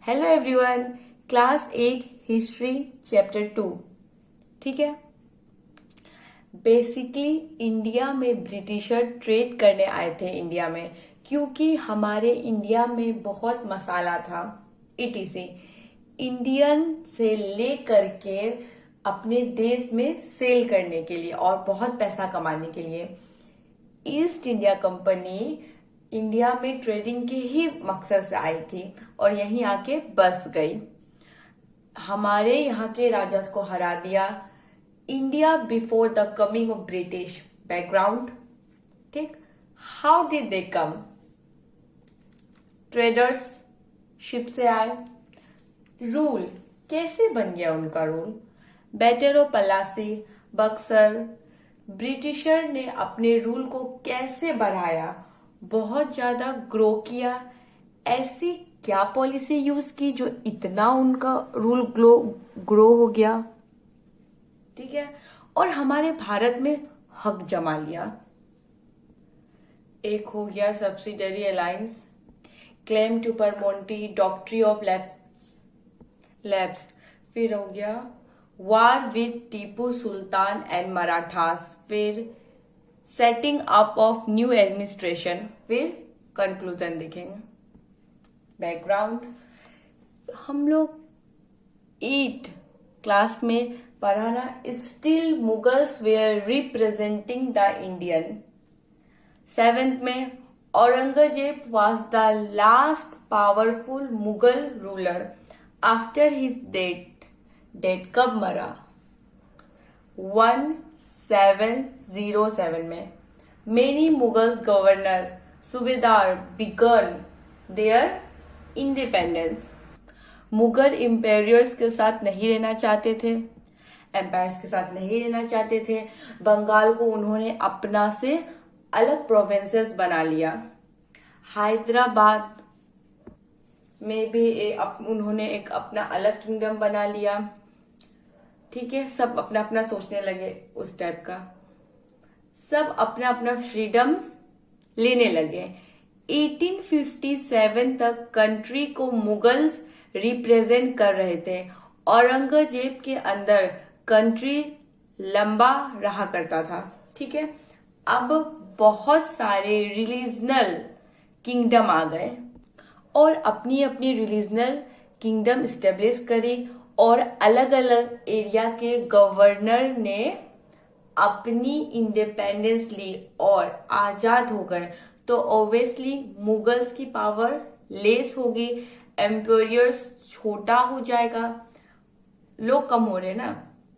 Hello everyone, class 8 history chapter 2। ठीक है। Basically India में ब्रिटिशर ट्रेड करने आए थे इंडिया में, क्योंकि हमारे इंडिया में बहुत मसाला था। इटीसी इंडियन से ले करके अपने देश में सेल करने के लिए और बहुत पैसा कमाने के लिए ईस्ट इंडिया कंपनी इंडिया में ट्रेडिंग के ही मकसद से आई थी और यहीं आके बस गई। हमारे यहाँ के राजा को हरा दिया। India before the coming of British background. ठीक, how did they come? Traders ship से आए। रूल कैसे बन गया उनका rule? Battle of Plassey, Buxar. Britisher ने अपने रूल को कैसे बढ़ाया, बहुत ज्यादा ग्रो किया। ऐसी क्या पॉलिसी यूज की जो इतना उनका रूल ग्रो हो गया। ठीक है। और हमारे भारत में हक जमा लिया। एक हो गया subsidiary alliance, claim to paramountcy, doctrine of lapse. फिर हो गया war with Tipu Sultan and Marathas. फिर setting up of new administration. फिर कंक्लूजन देखेंगे। बैकग्राउंड हम लोग 8 क्लास में पढ़ा ना, still Mughals were representing the Indian. 7th में Aurangzeb was the last powerful Mughal ruler after his death कब मरा? 1707 में many Mughals governor subedar began their independence. Mughal emperors के साथ नहीं रहना चाहते थे, एम्पायर्स के साथ नहीं रहना चाहते थे। बंगाल को उन्होंने अपना से अलग प्रोविंसेस बना लिया। हैदराबाद में भी उन्होंने एक अपना अलग किंगडम बना लिया। ठीक है, सब अपना अपना सोचने लगे उस टाइप का। सब अपना अपना फ्रीडम लेने लगे। 1857 तक कंट्री को मुगल्स रिप्रेजेंट कर रहे थे। औरंगजेब के अंदर कंट्री लंबा रहा करता था। ठीक है। अब बहुत सारे रिलीजनल किंगडम आ गए और अपनी अपनी रिलीजनल किंगडम स्टेब्लिश करी और अलग अलग एरिया के गवर्नर ने अपनी इंडिपेंडेंस ली और आजाद हो गए। तो ऑब्वियसली मुगल्स की पावर लेस होगी, एम्पायर्स छोटा हो जाएगा, लोग कम हो रहे ना।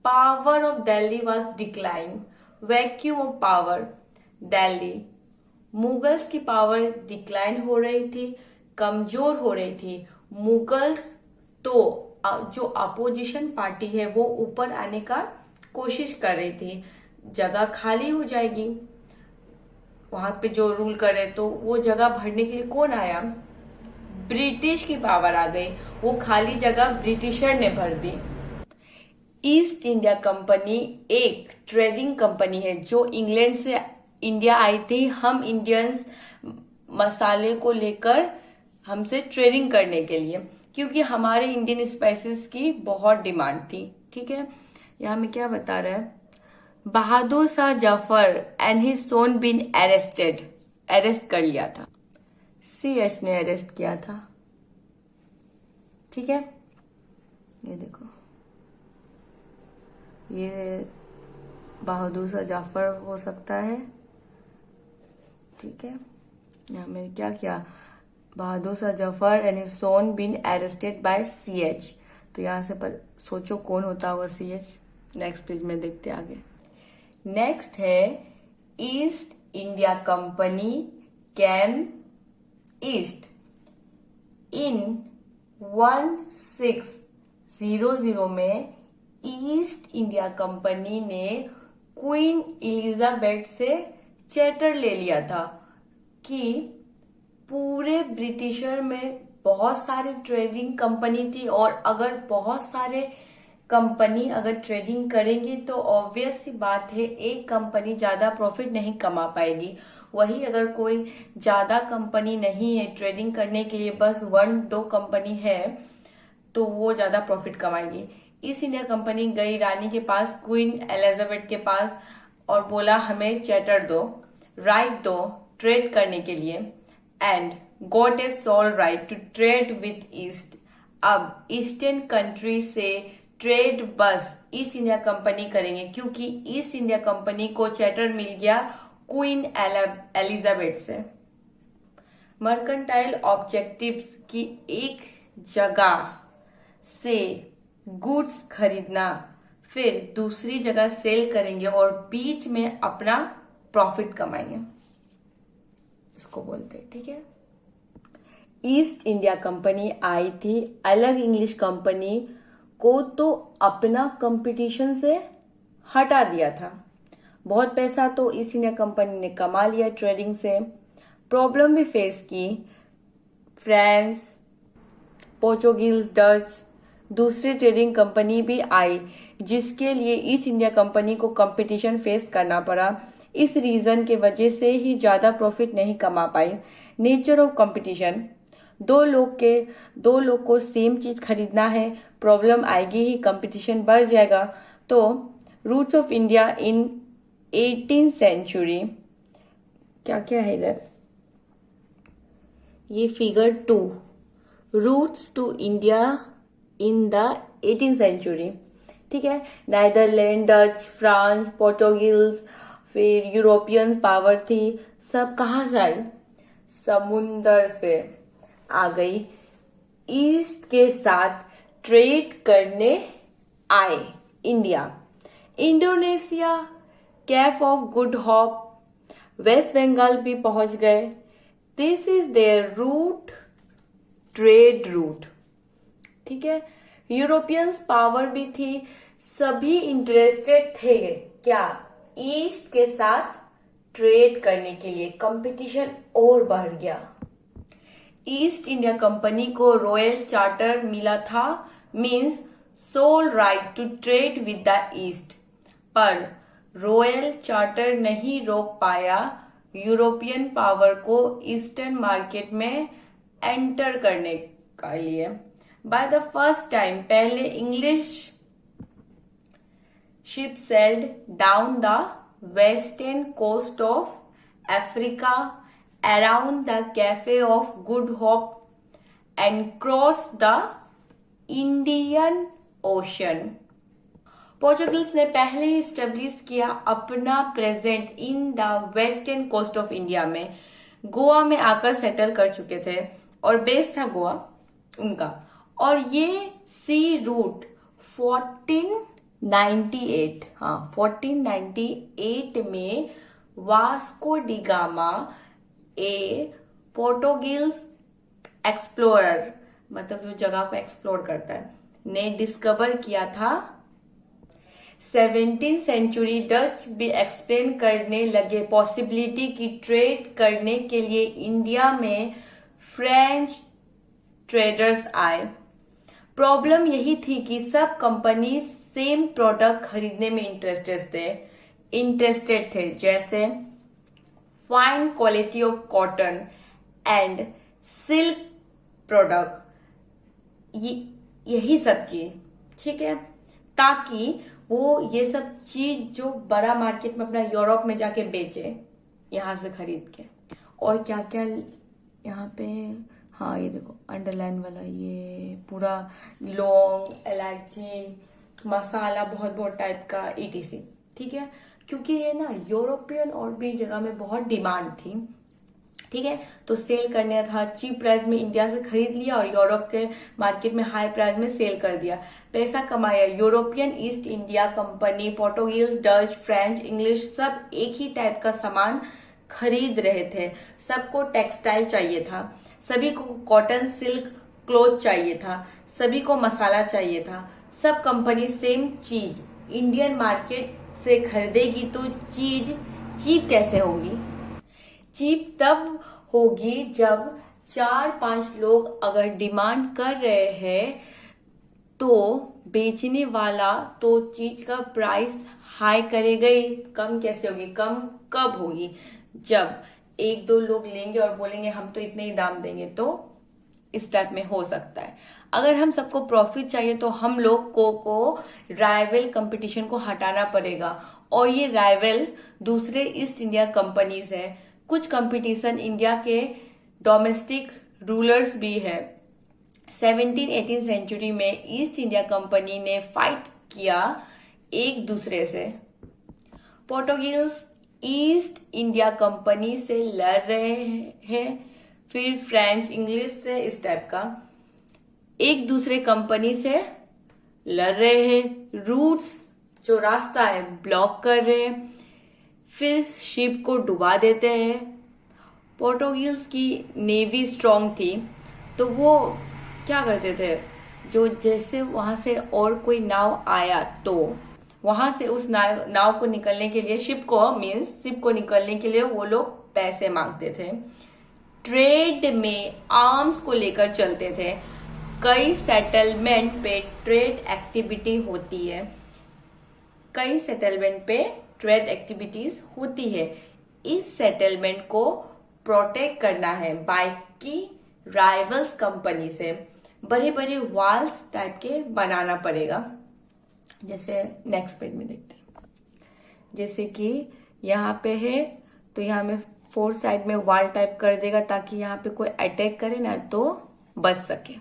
Power of Delhi was decline, vacuum of power Delhi. Mughals की पावर डिक्लाइन हो रही थी, कमजोर हो रही थी। मुगल्स तो जो अपोजिशन पार्टी है वो ऊपर आने का कोशिश कर रही थी। जगह खाली हो जाएगी वहां पे जो रूल करे, तो वो जगह भरने के लिए कौन आया? ब्रिटिश की पावर आ गई। वो खाली जगह ब्रिटिशर ने भर दी। ईस्ट इंडिया कंपनी एक ट्रेडिंग कंपनी है जो इंग्लैंड से इंडिया आई थी। हम इंडियंस मसाले को लेकर हमसे ट्रेडिंग करने के लिए, क्योंकि हमारे इंडियन स्पाइसेस की बहुत डिमांड थी। ठीक है। यहाँ में क्या बता रहा है? Bahadur Shah Zafar and his son been arrest कर लिया था। सीएच ने अरेस्ट किया था। ठीक है, ये देखो, ये बहादुर शाह जफर हो सकता है। ठीक है, यहाँ में क्या किया? Bahadur Shah Zafar and his son been arrested by CH. तो यहाँ से पर सोचो कौन होता होगा सीएच। नेक्स्ट पेज में देखते आगे। नेक्स्ट है East India company came East in 1600 में। ईस्ट इंडिया कंपनी ने क्वीन एलिजाबेथ से चार्टर ले लिया था कि पूरे ब्रिटिशर में बहुत सारे ट्रेडिंग कंपनी थी और अगर बहुत सारे कंपनी अगर ट्रेडिंग करेंगे तो ऑब्वियस सी बात है एक कंपनी ज्यादा प्रॉफिट नहीं कमा पाएगी। वही अगर कोई ज्यादा कंपनी नहीं है ट्रेडिंग करने के लिए, बस 1-2 कंपनी है, तो वो ज्यादा प्रॉफिट कमाएगी। ईस्ट इंडिया कंपनी गई रानी के पास, क्वीन एलिजाबेथ के पास, और बोला हमें चैर्टर दो, राइट दो ट्रेड करने के लिए, and got a sole right to trade with East. अब ईस्टर्न कंट्री से ट्रेड बस ईस्ट इंडिया कंपनी करेंगे, क्योंकि ईस्ट इंडिया कंपनी को चैर्टर मिल गया क्वीन एलिजाबेथ से। मर्केंटाइल ऑब्जेक्टिव्स की एक जगह से गुड्स खरीदना, फिर दूसरी जगह सेल करेंगे और बीच में अपना प्रॉफिट कमाएंगे, इसको बोलते हैं। ठीक है, ईस्ट इंडिया कंपनी आई थी, अलग इंग्लिश कंपनी को तो अपना कंपटीशन से हटा दिया था। बहुत पैसा तो ईस्ट इंडिया कंपनी ने कमा लिया ट्रेडिंग से। प्रॉब्लम भी फेस की, फ्रांस, पोर्चुगीज, डच, दूसरी ट्रेडिंग कंपनी भी आई, जिसके लिए ईस्ट इंडिया कंपनी को कंपटीशन फेस करना पड़ा। इस रीजन के वजह से ही ज्यादा प्रॉफिट नहीं कमा पाई। नेचर ऑफ कंपटीशन, दो लोग को सेम चीज खरीदना है, प्रॉब्लम आएगी ही, कंपटीशन बढ़ जाएगा। तो routes of India in 18th century, क्या क्या है इधर, ये figure 2, routes to India in the 18th century. ठीक है, नाइदरलैंड, डच, फ्रांस, पोर्टुगीज, फिर यूरोपियन पावर थी, सब कहाँ से आई? समुंदर से आ गई, ईस्ट के साथ ट्रेड करने आए India. Indonesia, Cape of Good Hope, West Bengal भी पहुंच गए। This is their route, trade route. ठीक है, यूरोपियंस पावर भी थी, सभी इंटरेस्टेड थे क्या? ईस्ट के साथ ट्रेड करने के लिए। कंपटीशन और बढ़ गया। ईस्ट इंडिया कंपनी को रॉयल चार्टर मिला था, means sole right to trade with the East, पर रॉयल चार्टर नहीं रोक पाया यूरोपियन पावर को ईस्टर्न मार्केट में एंटर करने के लिए। बाय द फर्स्ट टाइम, पहले English ship sailed down the western coast of Africa around the Cape of Good Hope and cross the Indian Ocean. Portuguese ने पहले ही स्टेब्लिश किया अपना present in the western coast of India में, गोवा में आकर settle कर चुके थे और बेस था गोवा उनका। और ये सी रूट 1498 में वास्को डी गामा, ए पोर्टुगीज एक्सप्लोरर, मतलब जो जगह को एक्सप्लोर करता है, ने डिस्कवर किया था। 17th सेंचुरी डच भी एक्सप्लेन करने लगे पॉसिबिलिटी की ट्रेड करने के लिए इंडिया में फ्रेंच ट्रेडर्स आए। प्रॉब्लम यही थी कि सब कंपनी सेम प्रोडक्ट खरीदने में इंटरेस्टेड थे, जैसे fine quality of cotton and silk product, यही सब चीज। ठीक है, ताकि वो ये सब चीज जो बड़ा मार्केट में अपना यूरोप में जाके बेचे यहां से खरीद के। और क्या क्या यहाँ पे, हाँ ये देखो अंडरलाइन वाला, ये पूरा लौंग, इलायची, मसाला, बहुत बहुत टाइप का ETC। ठीक है, क्योंकि ये ना यूरोपियन और भी जगह में बहुत डिमांड थी। ठीक है, तो सेल करने था, चीप प्राइस में इंडिया से खरीद लिया और यूरोप के मार्केट में हाई प्राइस में सेल कर दिया, पैसा कमाया। European east India company, Portuguese, Dutch, French, English सब एक ही टाइप का सामान खरीद रहे थे। सबको टेक्सटाइल चाहिए था, सभी को कॉटन सिल्क क्लोथ चाहिए था, सभी को मसाला चाहिए था। सब कंपनी सेम चीज इंडियन मार्केट से खरीदेगी तो चीज चीप कैसे होगी? चीप तब होगी जब 4-5 लोग अगर डिमांड कर रहे हैं तो बेचने वाला तो चीज का प्राइस हाई करेगा ही। कम कैसे होगी? कम कब होगी? जब एक दो लोग लेंगे और बोलेंगे हम तो इतने ही दाम देंगे, तो इस टाइप में हो सकता है। अगर हम सबको प्रॉफिट चाहिए तो हम लोग को राइवल कंपटीशन को हटाना पड़ेगा, और ये राइवल दूसरे ईस्ट इंडिया कंपनीज है। कुछ कंपटीशन इंडिया के डोमेस्टिक रूलर्स भी है। 17-18 सेंचुरी में ईस्ट इंडिया कंपनी ने फाइट किया एक दूसरे से। पोर्टुगीज ईस्ट इंडिया कंपनी से लड़ रहे हैं, फिर फ्रेंच, इंग्लिश से, इस टाइप का एक दूसरे कंपनी से लड़ रहे हैं। रूट्स जो रास्ता है ब्लॉक कर रहे हैं, फिर शिप को डुबा देते हैं। पोर्टुगीज की नेवी स्ट्रांग थी, तो वो क्या करते थे, जो जैसे वहां से और कोई नाव आया तो वहां से उस नाव को निकलने के लिए, शिप को निकलने के लिए वो लोग पैसे मांगते थे। ट्रेड में आर्म्स को लेकर चलते थे। कई सेटलमेंट पे ट्रेड एक्टिविटी होती है, कई सेटलमेंट पे ट्रेड एक्टिविटीज होती है। इस सेटलमेंट को प्रोटेक्ट करना है बाकी राइवल्स कंपनी से। बड़े बड़े वॉल्स टाइप के बनाना पड़ेगा। जैसे नेक्स्ट पेज में देखते हैं, जैसे कि यहाँ पे है तो यहाँ में 4 साइड में वॉल टाइप कर देगा, ताकि यहाँ पे कोई अटैक करे ना तो बच सके,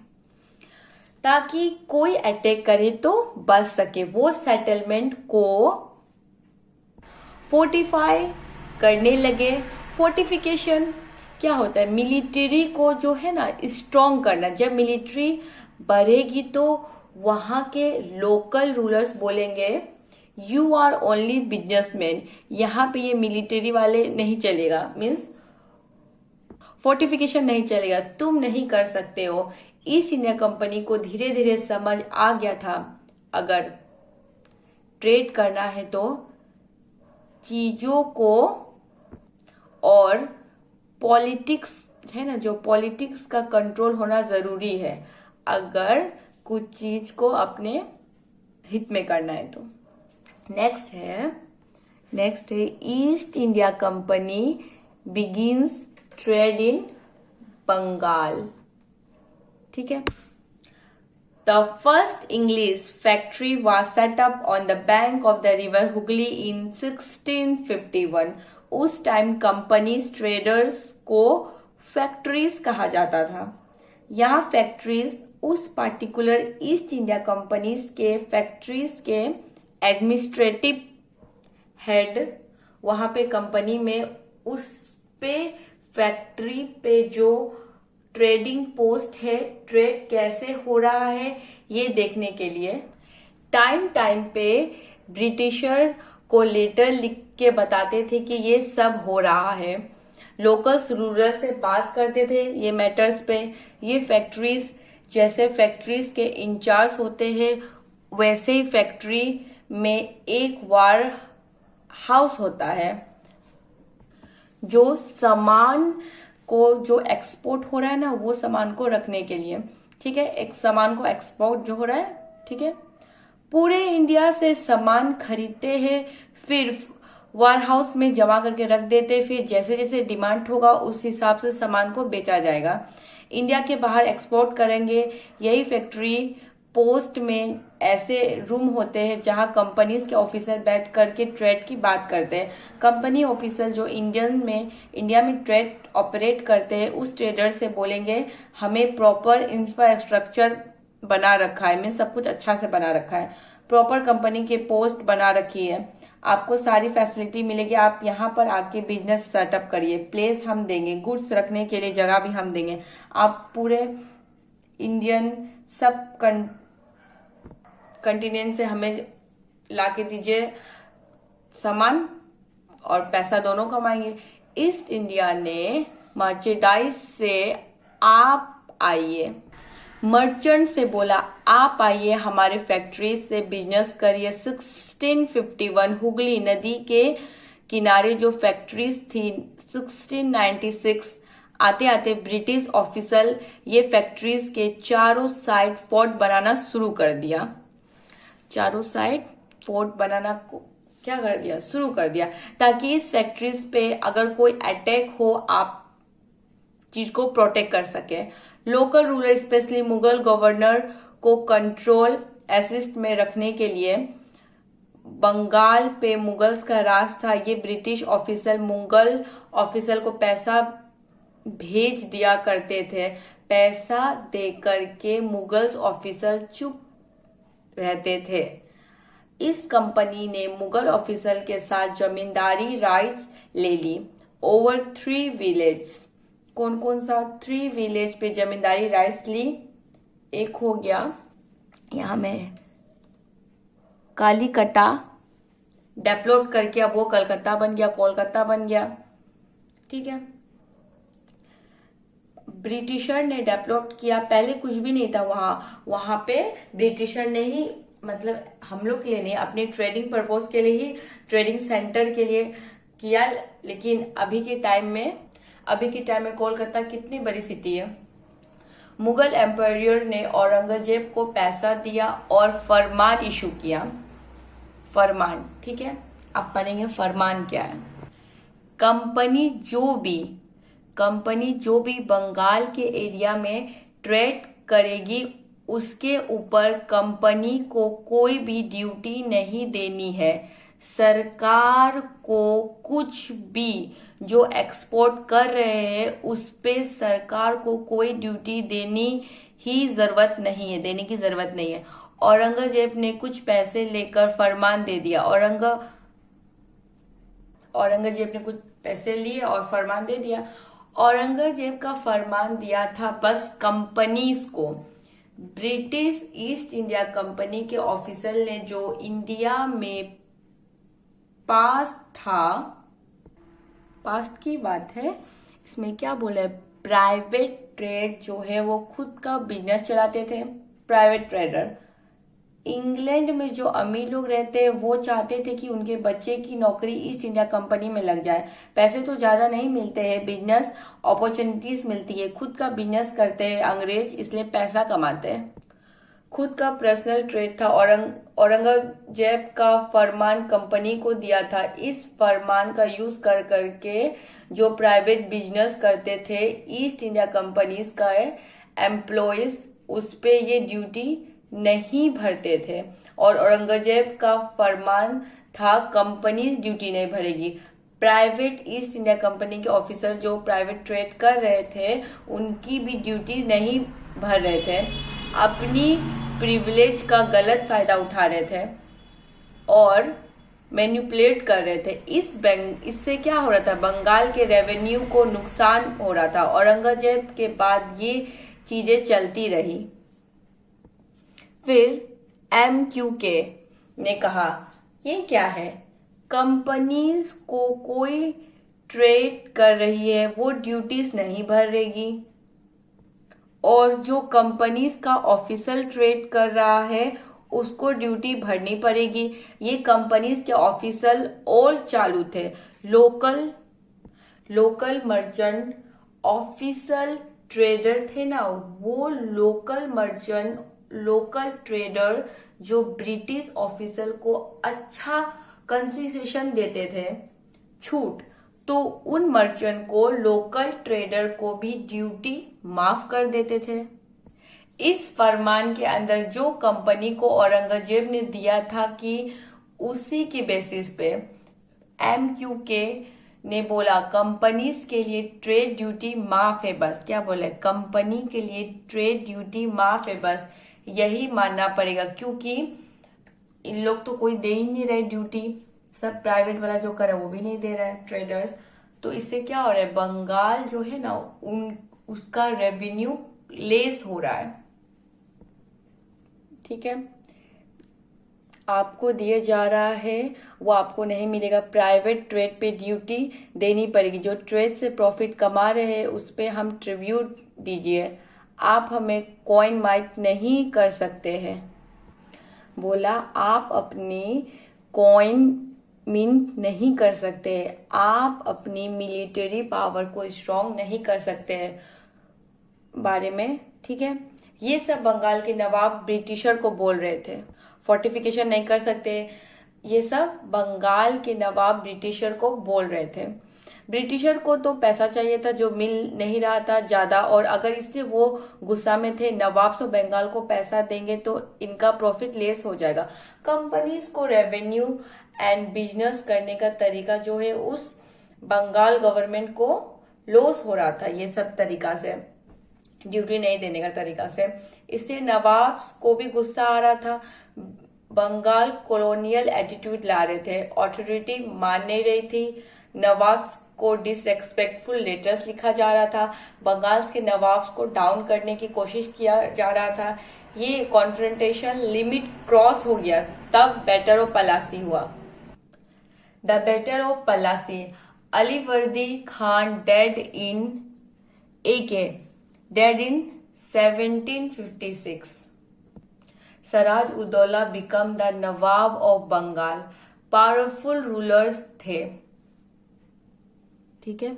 ताकि कोई अटैक करे तो बच सके। वो सेटलमेंट को फोर्टिफाई करने लगे। फोर्टिफिकेशन क्या होता है, मिलिट्री को जो है ना स्ट्रॉन्ग करना। जब मिलिट्री बढ़ेगी तो वहां के लोकल रूलर्स बोलेंगे यू आर ओनली बिजनेसमैन, यहाँ पे ये मिलिट्री वाले नहीं चलेगा, मीन्स फोर्टिफिकेशन नहीं चलेगा, तुम नहीं कर सकते हो। ईस्ट इंडिया कंपनी को धीरे धीरे समझ आ गया था, अगर ट्रेड करना है तो चीजों को, और पॉलिटिक्स है ना, जो पॉलिटिक्स का कंट्रोल होना जरूरी है अगर कुछ चीज को अपने हित में करना है तो। नेक्स्ट है East India company begins trade in Bengal. ठीक है। The first English factory was set up on the bank of the river Hooghly in 1651। उस टाइम कंपनीज, ट्रेडर्स को फैक्ट्रीज कहा जाता था। यहाँ फैक्ट्रीज उस पार्टिकुलर ईस्ट इंडिया कंपनीज के फैक्ट्रीज के एडमिनिस्ट्रेटिव हेड, वहां पे कंपनी में उस पे फैक्ट्री पे जो ट्रेडिंग पोस्ट है, ट्रेड कैसे हो रहा है ये देखने के लिए टाइम टाइम पे ब्रिटिशर को लेटर लिख के बताते थे कि ये सब हो रहा है। लोकल्स रूरल से बात करते थे ये मैटर्स पे। ये फैक्ट्रीज, जैसे फैक्ट्रीज के इंचार्ज होते हैं वैसे ही फैक्ट्री में एक वार हाउस होता है, जो सामान को जो एक्सपोर्ट हो रहा है ना वो सामान को रखने के लिए। ठीक है, एक सामान को एक्सपोर्ट जो हो रहा है, ठीक है, पूरे इंडिया से सामान खरीदते हैं, फिर वार हाउस में जमा करके रख देते, फिर जैसे जैसे डिमांड होगा उस हिसाब से सामान को बेचा जाएगा। इंडिया के बाहर एक्सपोर्ट करेंगे। यही फैक्ट्री पोस्ट में ऐसे रूम होते हैं जहां कंपनीज के ऑफिसर बैठ करके ट्रेड की बात करते हैं। कंपनी ऑफिसर जो इंडिया में ट्रेड ऑपरेट करते हैं उस ट्रेडर से बोलेंगे हमें प्रॉपर इंफ्रास्ट्रक्चर बना रखा है, मीन सब कुछ अच्छा से बना रखा है, प्रॉपर कंपनी के पोस्ट बना रखी है, आपको सारी फैसिलिटी मिलेगी, आप यहाँ पर आके बिजनेस सेटअप करिए, प्लेस हम देंगे, गुड्स रखने के लिए जगह भी हम देंगे, आप पूरे इंडियन सब कंटिनेंट से हमें लाके दीजिए सामान और पैसा दोनों कमाएंगे। ईस्ट इंडिया ने मर्चेंडाइज से आप आइए, मर्चेंट से बोला आप आइए हमारे फैक्ट्री से बिजनेस करिए। 1651 हुगली नदी के किनारे जो फैक्ट्रीज थी, 1696 आते आते ब्रिटिश ऑफिसर ये फैक्ट्रीज के चारों साइड फोर्ट बनाना शुरू कर दिया। चारों साइड फोर्ट बनाना क्या कर दिया, शुरू कर दिया, ताकि इस फैक्ट्रीज पे अगर कोई अटैक हो आप चीज को प्रोटेक्ट कर सके। Local ruler specially Mughal governor को कंट्रोल असिस्ट में रखने के लिए बंगाल पे मुगल्स का राज था। ये ब्रिटिश ऑफिसर मुगल ऑफिसर को पैसा भेज दिया करते थे। पैसा देकर के मुगल्स ऑफिसर चुप रहते थे। इस कंपनी ने मुगल ऑफिसर के साथ जमींदारी राइट्स ले ली ओवर 3 विलेज। कौन कौन सा? 3 विलेज पे जमींदारी राइट्स ली। एक हो गया यहां में कालीकटा, डेवलप करके अब वो कलकत्ता बन गया, कोलकाता बन गया। ठीक है, ब्रिटिशर ने डेवलप किया, पहले कुछ भी नहीं था वहां पे ब्रिटिशर ने ही, मतलब हम लोग के लिए नहीं, अपने ट्रेडिंग पर्पस के लिए ही, ट्रेडिंग सेंटर के लिए किया। लेकिन अभी के टाइम में कोलकाता कितनी बड़ी सिटी है। मुगल एम्पायर ने औरंगजेब को पैसा दिया और फरमान इशू किया। फरमान, ठीक है, अब पढ़ेंगे फरमान क्या है। कंपनी जो भी बंगाल के एरिया में ट्रेड करेगी उसके ऊपर कंपनी को कोई भी ड्यूटी नहीं देनी है। सरकार को कुछ भी जो एक्सपोर्ट कर रहे हैं उस पे सरकार को कोई ड्यूटी देने की जरूरत नहीं है। औरंगजेब ने कुछ पैसे लेकर फरमान दे दिया। औरंगजेब ने कुछ पैसे लिए और फरमान दे दिया। औरंगजेब का फरमान दिया था बस कंपनीज को। ब्रिटिश ईस्ट इंडिया कंपनी के ऑफिसर ने जो इंडिया में पास की बात है, इसमें क्या बोला है, प्राइवेट ट्रेड जो है वो खुद का बिजनेस चलाते थे। प्राइवेट ट्रेडर इंग्लैंड में जो अमीर लोग रहते हैं वो चाहते थे कि उनके बच्चे की नौकरी ईस्ट इंडिया कंपनी में लग जाए। पैसे तो ज्यादा नहीं मिलते हैं, बिजनेस अपॉर्चुनिटीज मिलती है, खुद का बिजनेस करते हैं अंग्रेज, इसलिए पैसा कमाते हैं। खुद का पर्सनल ट्रेड था। औरंगजेब का फरमान कंपनी को दिया था। इस फरमान का यूज कर करके जो प्राइवेट बिजनेस करते थे ईस्ट इंडिया कंपनीज का एम्प्लॉयज उस पे ये ड्यूटी नहीं भरते थे। और औरंगजेब का फरमान था कंपनीज ड्यूटी नहीं भरेगी। प्राइवेट ईस्ट इंडिया कंपनी के ऑफिसर जो प्राइवेट ट्रेड कर रहे थे उनकी भी ड्यूटी नहीं भर रहे थे, अपनी प्रिविलेज का गलत फायदा उठा रहे थे और मैनिपुलेट कर रहे थे। इससे क्या हो रहा था, बंगाल के रेवेन्यू को नुकसान हो रहा था। औरंगजेब के बाद ये चीजें चलती रही। फिर MQK ने कहा ये क्या है, कंपनीज को कोई ट्रेड कर रही है वो ड्यूटीज नहीं भरेगी और जो कंपनीज का ऑफिशियल ट्रेड कर रहा है उसको ड्यूटी भरनी पड़ेगी। ये कंपनीज के ऑफिशियल और चालू थे। लोकल मर्चेंट ऑफिशियल ट्रेडर थे ना, वो लोकल ट्रेडर जो ब्रिटिश ऑफिसर को अच्छा कंसेशन देते थे, छूट, तो उन मर्चेंट को, लोकल ट्रेडर को भी ड्यूटी माफ कर देते थे। इस फरमान के अंदर जो कंपनी को औरंगजेब ने दिया था कि उसी के बेसिस पे MQK ने बोला कंपनीज के लिए ट्रेड ड्यूटी माफ है बस। क्या बोला, कंपनी के लिए ट्रेड ड्यूटी माफ है बस, यही मानना पड़ेगा क्योंकि इन लोग तो कोई दे ही नहीं रहे ड्यूटी, सब प्राइवेट वाला जो करे वो भी नहीं दे रहा है ट्रेडर्स। तो इससे क्या हो रहा है, बंगाल जो है ना उसका रेवेन्यू लेस हो रहा है। ठीक है, आपको दिया जा रहा है वो आपको नहीं मिलेगा। प्राइवेट ट्रेड पे ड्यूटी देनी पड़ेगी। जो ट्रेड से प्रॉफिट कमा रहे हैं उस पे हम ट्रिब्यूट दीजिए। आप हमें कॉइन माइक नहीं कर सकते हैं। बोला आप अपनी कॉइन मिंट नहीं कर सकते, आप अपनी मिलिट्री पावर को स्ट्रांग नहीं कर सकते बारे में। ठीक है, ये सब बंगाल के नवाब ब्रिटिशर को बोल रहे थे। फोर्टिफिकेशन नहीं कर सकते, ये सब बंगाल के नवाब ब्रिटिशर को बोल रहे थे। ब्रिटिशर को तो पैसा चाहिए था जो मिल नहीं रहा था ज्यादा, और अगर इसलिए वो गुस्सा में थे, नवाब से बंगाल को पैसा देंगे तो इनका प्रॉफिट लेस हो जाएगा। कंपनीज को रेवेन्यू एंड बिजनेस करने का तरीका जो है उस बंगाल गवर्नमेंट को लॉस हो रहा था, ये सब तरीका से, ड्यूटी नहीं देने का तरीका से। इससे नवाब को भी गुस्सा आ रहा था। बंगाल कॉलोनियल एटीट्यूड ला रहे थे, ऑथोरिटी मान नहीं रही थी, नवाब को डिसरेस्पेक्टफुल लेटर्स लिखा जा रहा था, बंगाल के नवाब को डाउन करने की कोशिश किया जा रहा था। ये कॉन्फ्रंटेशन लिमिट क्रॉस हो गया, तब बैटर ऑफ पलासी हुआ। The battle of Plassey, Alivardi Khan dead in AK, dead in 1756. Siraj Uddaula become the nawab of Bengal, powerful rulers थे। ठीक है,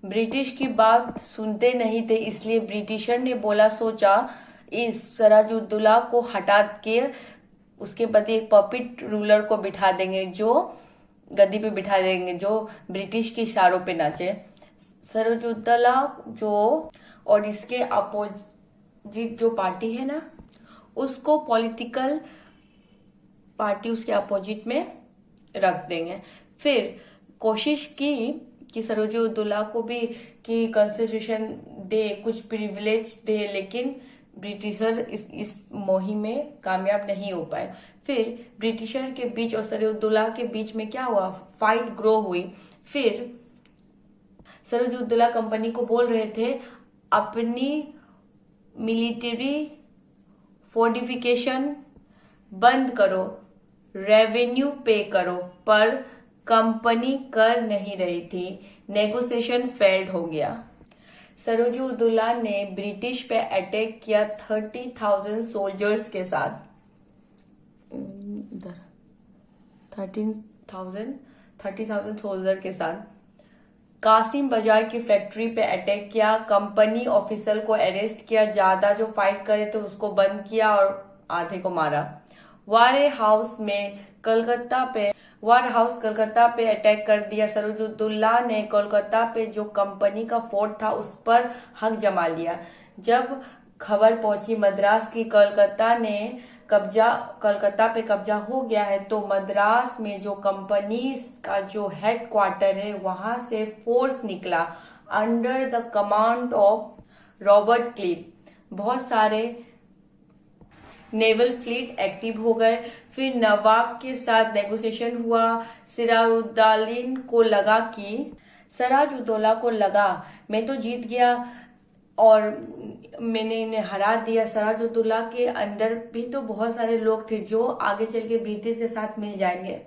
ब्रिटिश की बात सुनते नहीं थे, इसलिए ब्रिटिशर ने बोला, सोचा इस सराजुद्दौला को हटा के उसके बदले एक पपिट रूलर को बिठा देंगे, जो गद्दी पे बिठा देंगे, जो ब्रिटिश के इशारों पे नाचे। सराजुद्दौला जो, और इसके अपोजिट जो पार्टी है ना, उसको पॉलिटिकल पार्टी उसके अपोजिट में रख देंगे। फिर कोशिश की कि सराजुद्दौला को भी कि कॉन्स्टिट्यूशन दे, कुछ प्रिविलेज दे, लेकिन ब्रिटिशर इस मुहिम में कामयाब नहीं हो पाए। फिर ब्रिटिशर के बीच और सराजुद्दौला के बीच में क्या हुआ, फाइट ग्रो हुई। फिर सराजुद्दौला कंपनी को बोल रहे थे, अपनी मिलिट्री फोर्टिफिकेशन बंद करो, रेवेन्यू पे करो, पर कंपनी कर नहीं रही थी, नेगोशिएशन फेल्ड हो गया। सराजुद्दौला ने ब्रिटिश पे अटैक किया 30,000 सोल्जर्स के साथ, 30,000 सोल्जर के साथ। कासिम बाजार की फैक्ट्री पे अटैक किया, कंपनी ऑफिसर को अरेस्ट किया, ज्यादा जो फाइट करे थे उसको बंद किया और आधे को मारा। वार हाउस कलकत्ता पे अटैक कर दिया। सराजुद्दौला ने कोलकाता पे जो कंपनी का फोर्ट था उस पर हक जमा लिया। जब खबर पहुंची मद्रास की कलकत्ता पे कब्जा हो गया है, तो मद्रास में जो कंपनी का जो हेड क्वार्टर है वहां से फोर्स निकला under the command of Robert Clive. बहुत सारे नेवल फ्लीट एक्टिव हो गए। फिर नवाब के साथ नेगोशिएशन हुआ। सराजुद्दौला को लगा मैं तो जीत गया और मैंने इन्हें हरा दिया। सराजुद्दौला के अंदर भी तो बहुत सारे लोग थे जो आगे चल के ब्रिटिश के साथ मिल जाएंगे।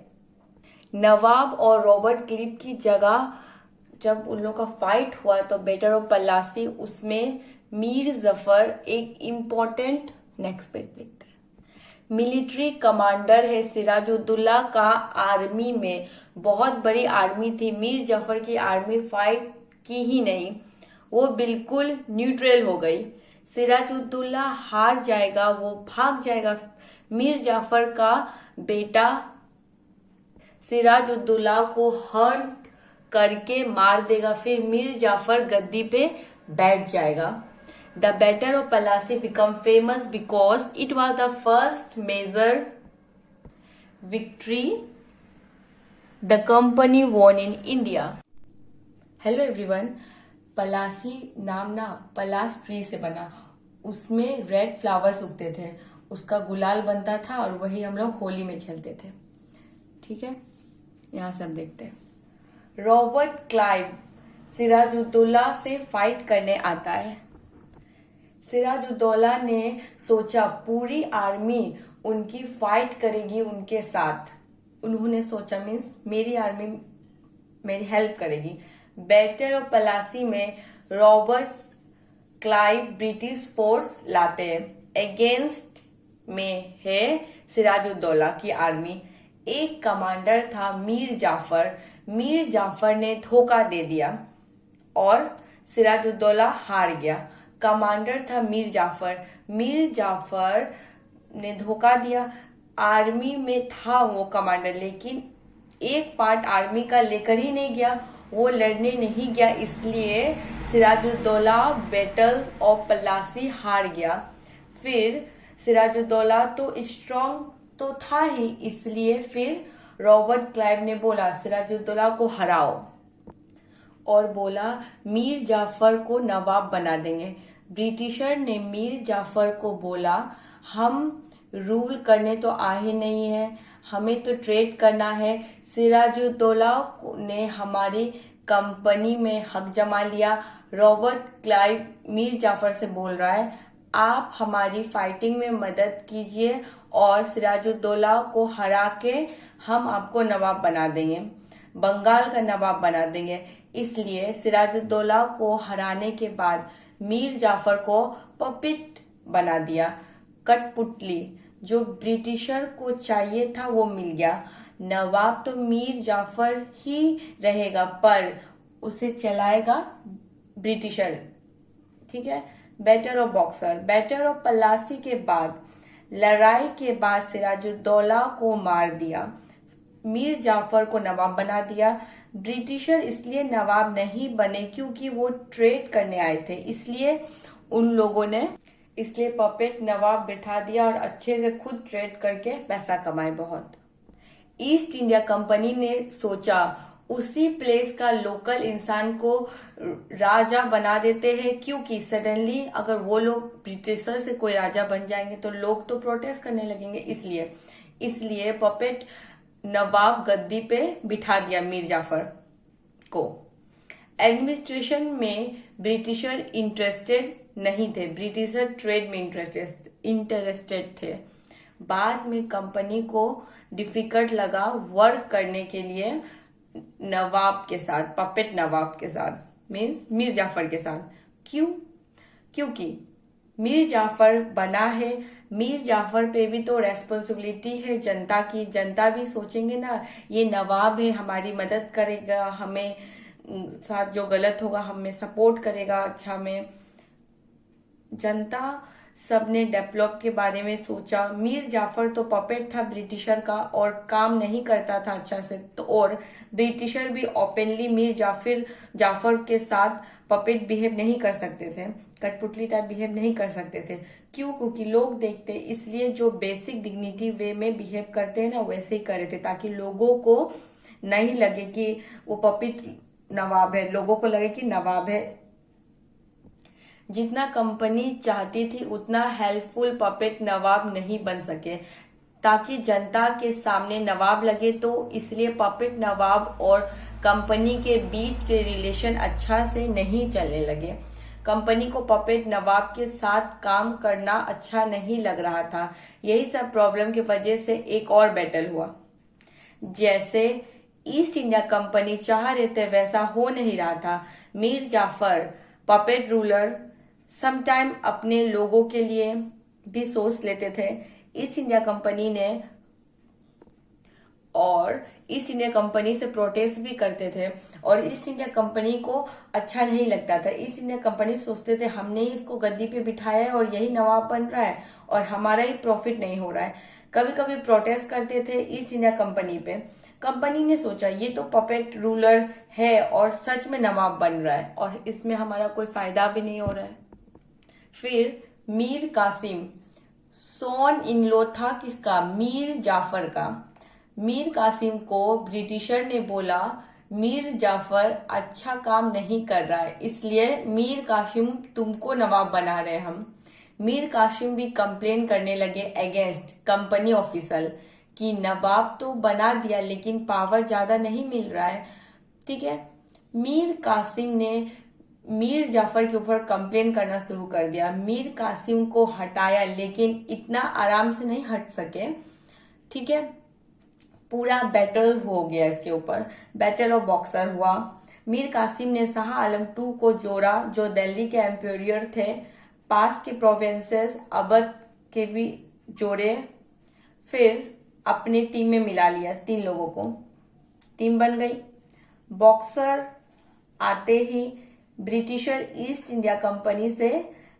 नवाब और रॉबर्ट क्लिव की जगह जब उन लोगों का फाइट हुआ तो बैटर ऑफ पलासी, उसमें मीर जफर एक इम्पोर्टेंट, नेक्स्ट पेज देखते हैं, मिलिट्री कमांडर है। सिराजुद्दौला का आर्मी में बहुत बड़ी आर्मी थी। मीर जाफर की आर्मी फाइट की ही नहीं, वो बिल्कुल न्यूट्रल हो गई। सिराजुद्दौला हार जाएगा, वो भाग जाएगा। मीर जाफर का बेटा सिराजुद्दौला को हर्ट करके मार देगा, फिर मीर जाफर गद्दी पे बैठ जाएगा। The Battle of Plassey became famous because it was the first major victory the company won in India. Hello everyone, Palasi नाम ना पलास ट्री से बना, उसमें रेड फ्लावर्स उगते थे, उसका गुलाल बनता था और वही हम लोग होली में खेलते थे। ठीक है, यहाँ से हम देखते हैं। रॉबर्ट क्लाइव सिराजुद्दौला से फाइट करने आता है। सिराजुद्दौला ने सोचा पूरी आर्मी उनकी फाइट करेगी उनके साथ। उन्होंने सोचा मीन्स मेरी आर्मी मेरी हेल्प करेगी। बैटल ऑफ पलासी में रॉबर्ट क्लाइव ब्रिटिश फोर्स लाते हैं। अगेंस्ट में है सिराजुद्दौला की आर्मी। एक कमांडर था मीर जाफर। मीर जाफर ने धोखा दे दिया और सिराजुद्दौला हार गया। कमांडर था मीर जाफर। मीर जाफर ने धोखा दिया। आर्मी में था वो कमांडर, लेकिन एक पार्ट आर्मी का लेकर ही नहीं गया, वो लड़ने नहीं गया, इसलिए सिराजुद्दौला बैटल ऑफ पलासी हार गया। फिर सिराजुद्दौला तो स्ट्रांग तो था ही, इसलिए फिर रॉबर्ट क्लाइव ने बोला सिराजुद्दौला को हराओ और बोला मीर जाफर को नवाब बना देंगे। ब्रिटिशर ने मीर जाफर को बोला हम रूल करने तो आए नहीं है, हमें तो ट्रेड करना है। सिराजुद्दौला ने हमारी कंपनी में हक जमा लिया। रॉबर्ट क्लाइव मीर जाफर से बोल रहा है आप हमारी फाइटिंग में मदद कीजिए और सिराजुद्दौला को हरा के हम आपको नवाब बना देंगे, बंगाल का नवाब बना देंगे। इसलिए सिराजुद्दौला को हराने के बाद मीर जाफर को पपेट बना दिया, कठपुतली। जो ब्रिटिशर को चाहिए था वो मिल गया। नवाब तो मीर जाफर ही रहेगा पर उसे चलाएगा ब्रिटिशर, ठीक है। Battle of Buxar, battle of Plassey के बाद लड़ाई के बाद सिराजुद्दौला को मार दिया, मीर जाफर को नवाब बना दिया। ब्रिटिशर इसलिए नवाब नहीं बने क्योंकि वो ट्रेड करने आए थे, इसलिए उन लोगों ने इसलिए पपेट नवाब बिठा दिया और अच्छे से खुद ट्रेड करके पैसा कमाए बहुत। ईस्ट इंडिया कंपनी ने सोचा उसी प्लेस का लोकल इंसान को राजा बना देते हैं, क्योंकि सडनली अगर वो लोग ब्रिटिशर से कोई राजा बन जाएंगे तो लोग तो प्रोटेस्ट करने लगेंगे। इसलिए पपेट नवाब गद्दी पे बिठा दिया मीर जाफर को। एडमिनिस्ट्रेशन में ब्रिटिशर इंटरेस्टेड नहीं थे, ब्रिटिशर ट्रेड में इंटरेस्टेड थे। बाद में कंपनी को डिफिकल्ट लगा वर्क करने के लिए नवाब के साथ, पपेट नवाब के साथ मीन्स मीर जाफर के साथ। क्योंकि मीर जाफर बना है, मीर जाफर पे भी तो रेस्पॉन्सिबिलिटी है जनता की। जनता भी सोचेंगे ना ये नवाब है, हमारी मदद करेगा, हमें साथ जो गलत होगा हमें सपोर्ट करेगा अच्छा में। जनता सबने डेवलप के बारे में सोचा। मीर जाफर तो पपेट था ब्रिटिशर का और काम नहीं करता था अच्छा से, तो और ब्रिटिशर भी ओपनली मीर जाफर के साथ पपेट बिहेव नहीं कर सकते थे, कठपुतली टाइप बिहेव नहीं कर सकते थे। क्योंकि लोग देखते, इसलिए जो बेसिक डिग्निटी वे में बिहेव करते हैं ना वैसे ही करे थे, ताकि लोगों को नहीं लगे कि वो पपेट नवाब है, लोगों को लगे कि नवाब है। जितना कंपनी चाहती थी उतना हेल्पफुल पपेट नवाब नहीं बन सके, ताकि जनता के सामने नवाब लगे, तो इसलिए पपेट नवाब और कंपनी के बीच के रिलेशन अच्छा से नहीं चलने लगे। कंपनी को पपेट नवाब के साथ काम करना अच्छा नहीं लग रहा था। यही सब प्रॉब्लम की वजह से एक और बैटल हुआ। जैसे ईस्ट इंडिया कंपनी चाह रहे थे वैसा हो नहीं रहा था। Mir Jafar puppet ruler sometime अपने लोगों के लिए भी सोच लेते थे। ईस्ट इंडिया कंपनी ने और ईस्ट इंडिया कंपनी से प्रोटेस्ट भी करते थे और ईस्ट इंडिया कंपनी को अच्छा नहीं लगता था। ईस्ट इंडिया कंपनी सोचते थे हमने ही इसको गद्दी पे बिठाया है और यही नवाब बन रहा है और हमारा ही प्रॉफिट नहीं हो रहा है। कभी कभी प्रोटेस्ट करते थे ईस्ट इंडिया कंपनी पे। कंपनी ने सोचा ये तो पपेट रूलर है और सच में नवाब बन रहा है और इसमें हमारा कोई फायदा भी नहीं हो रहा है। फिर मीर कासिम सोन इन लॉ था किसका? मीर जाफर का। मीर कासिम को ब्रिटिशर ने बोला मीर जाफर अच्छा काम नहीं कर रहा है, इसलिए मीर कासिम तुमको नवाब बना रहे हम। मीर कासिम भी कंप्लेन करने लगे अगेंस्ट कंपनी ऑफिसर कि नवाब तो बना दिया लेकिन पावर ज्यादा नहीं मिल रहा है। ठीक है, मीर कासिम ने मीर जाफर के ऊपर कंप्लेन करना शुरू कर दिया। मीर कासिम को हटाया लेकिन इतना आराम से नहीं हट सके। ठीक है, पूरा बैटल हो गया इसके ऊपर। बैटल ऑफ बॉक्सर हुआ। मीर कासिम ने शाह आलम II को जोड़ा जो दिल्ली के एम्पायर थे। पास के प्रोविंसेस अवध के भी जोड़े। फिर अपने टीम में मिला लिया 3 लोगों को, टीम बन गई। बॉक्सर आते ही ब्रिटिशर ईस्ट इंडिया कंपनी से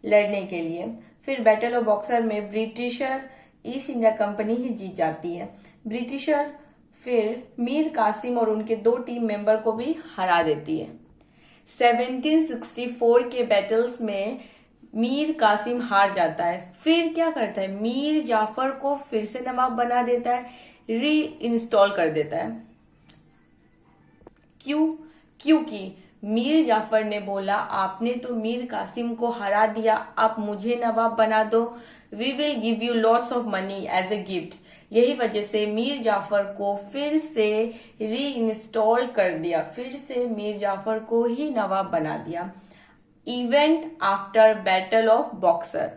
लड़ने के लिए। फिर बैटल ऑफ बॉक्सर में ब्रिटिशर ईस्ट इंडिया कंपनी ही जीत जाती है। ब्रिटिशर फिर मीर कासिम और उनके 2 टीम मेंबर को भी हरा देती है। 1764 के बैटल्स में मीर कासिम हार जाता है। फिर क्या करता है, मीर जाफर को फिर से नवाब बना देता है, री इंस्टॉल कर देता है। क्यों? क्योंकि मीर जाफर ने बोला आपने तो मीर कासिम को हरा दिया, आप मुझे नवाब बना दो, we will give you lots of money as a gift. यही वजह से मीर जाफर को फिर से री इंस्टॉल कर दिया, फिर से मीर जाफर को ही नवाब बना दिया। Event after battle of Buxar,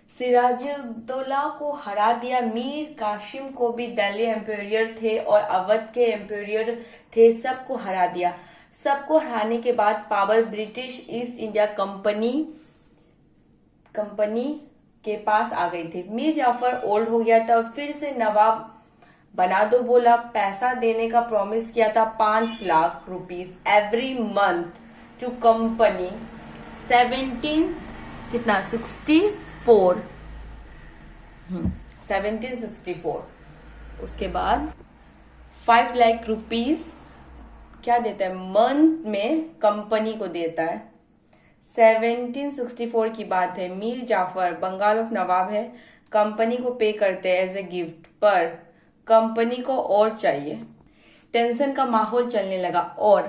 Sirajuddaula को हरा दिया, मीर कासिम को भी दिल्ली एम्पायर थे और अवध के एम्पायर थे, सबको हरा दिया। सबको हराने के बाद power British east India company के पास आ गई थी। मीर जाफर ओल्ड हो गया था, फिर से नवाब बना दो बोला, पैसा देने का प्रॉमिस किया था 5 lakh rupees every month to company. 1764 उसके बाद 5 लाख रुपीस क्या देता है, मंथ में कंपनी को देता है। 1764 की बात है, मीर जाफर बंगाल ऑफ नवाब है, कंपनी को पे करते हैं एज ए गिफ्ट, पर कंपनी को और चाहिए। टेंशन का माहौल चलने लगा और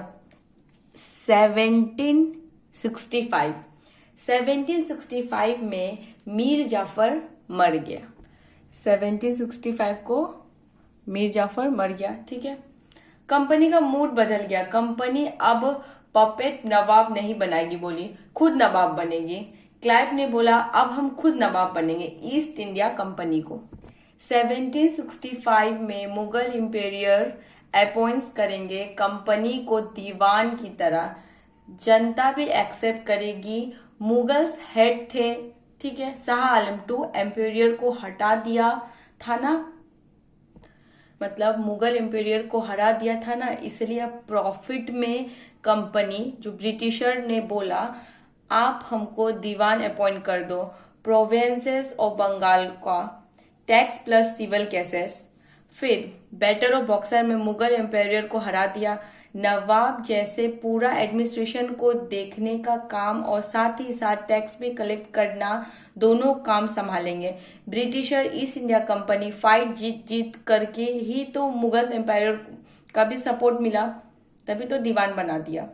1765 में मीर जाफर मर गया। 1765 को मीर जाफर मर गया, ठीक है। कंपनी का मूड बदल गया, कंपनी अब पपेट नवाब नहीं बनाएगी, बोली खुद नवाब बनेगी। क्लाइव ने बोला अब हम खुद नवाब बनेंगे ईस्ट इंडिया कंपनी को। 1765 में मुगल इंपीरियर अपॉइंट्स करेंगे कंपनी को दीवान की तरह, जनता भी एक्सेप्ट करेगी। मुगल्स हेड थे, ठीक है, शाह आलम II एम्पायर को हटा दिया था ना, मतलब मुगल एम्पायर को हरा दिया था ना, इसलिए अब प्रॉफिट में कंपनी, जो ब्रिटिशर ने बोला आप हमको दीवान अपॉइंट कर दो, प्रोविंसेस ऑफ बंगाल का टैक्स प्लस सिविल केसेस। फिर बैटल ऑफ बॉक्सर में मुगल एम्पायर को हरा दिया, नवाब जैसे पूरा एडमिनिस्ट्रेशन को देखने का काम और साथ ही साथ टैक्स भी कलेक्ट करना, दोनों काम संभालेंगे। Britisher East India company fight जीत करके ही तो मुगल एम्पायर का भी सपोर्ट मिला, तभी तो दीवान बना दिया।